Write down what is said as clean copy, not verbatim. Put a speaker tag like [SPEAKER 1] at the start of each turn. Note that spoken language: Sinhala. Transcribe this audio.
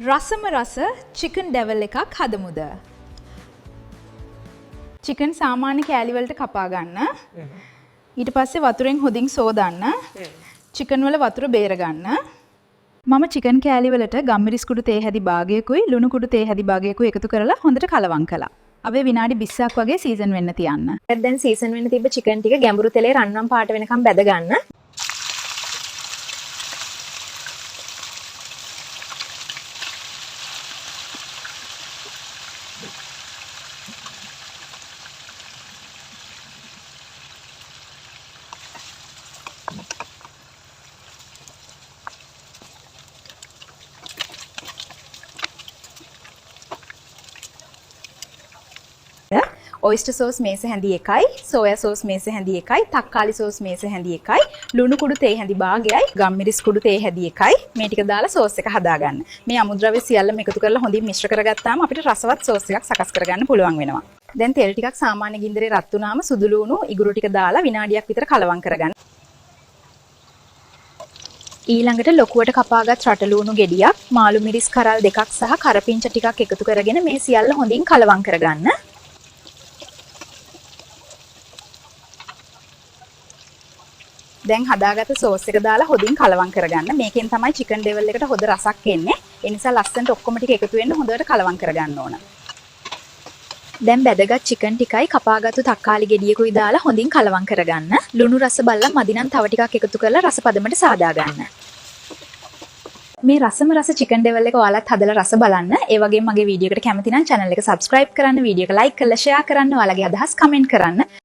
[SPEAKER 1] රසම රස චිකන් ඩෙවල් එකක් හදමුද. චිකන් සාමාන්‍ය කෑලි වලට කපා ගන්න. ඊට පස්සේ වතුරෙන් හොඳින් සෝදන්න. චිකන් වල වතුර බේර ගන්න. මම චිකන් කෑලි වලට ගම්මිරිස් කුඩු තේ හැදි භාගයකුයි ලුණු කුඩු තේ හැදි භාගයකුයි එකතු කරලා හොඳට කලවම් කළා. අපි විනාඩි 20ක් වගේ සීසන් වෙන්න තියන්න.
[SPEAKER 2] දැන් සීසන් වෙන්න තිබ්බ චිකන් ටික ගැඹුරු තෙලේ රන්වන් පාට වෙනකම් බැද ගන්න. ඔයිස්ටර් සෝස් මේස හැඳි එකයි, සෝයා සෝස් මේස හැඳි එකයි, තක්කාලි සෝස් මේස හැඳි එකයි, ලුණු කුඩු තේ හැඳි භාගයයි, ගම්මිරිස් කුඩු තේ හැඳි එකයි මේ ටික දාලා සෝස් එක හදාගන්න. මේ අමුද්‍රව්‍ය සියල්ලම එකතු කරලා හොඳින් මිශ්‍ර කරගත්තාම අපිට රසවත් සෝස් එකක් සකස් කරගන්න පුළුවන් වෙනවා. දැන් තෙල් ටිකක් සාමාන්‍ය ගින්දරේ රත් වුණාම සුදු ලුණු ඉගුරු ටික දාලා විනාඩියක් විතර කලවම් කරගන්න. ඊළඟට ලොකුවට කපාගත් රටලුණු ගෙඩියක්, මාළු මිරිස් කරල් දෙකක් සහ කරපිංච ටිකක් එකතු කරගෙන මේ සියල්ල හොඳින් කලවම් කරගන්න. දැන් හදාගත්ත සෝස් එක දාලා හොඳින් කලවම් කරගන්න. මේකෙන් තමයි චිකන් ඩෙවල් එකට හොඳ රසක් එන්නේ. ඒ නිසා ලස්සනට ඔක්කොම ටික එකතු වෙන්න හොඳට කලවම් කරගන්න ඕන. දැන් බැදගත් චිකන් ටිකයි කපාගත්තු තක්කාලි ගෙඩියකුයි දාලා හොඳින් කලවම් කරගන්න. ලුණු රස බලලා මදි නම් තව ටිකක් එකතු කරලා රස පදමට සාදා ගන්න. මේ රසම රස චිකන් ඩෙවල් එක ඔයාලත් හදලා රස බලන්න. ඒ වගේම මගේ වීඩියෝ එකට කැමති නම් channel එක subscribe කරන්න, වීඩියෝ එක like කරලා share කරන්න, ඔයාලගේ අදහස් comment කරන්න.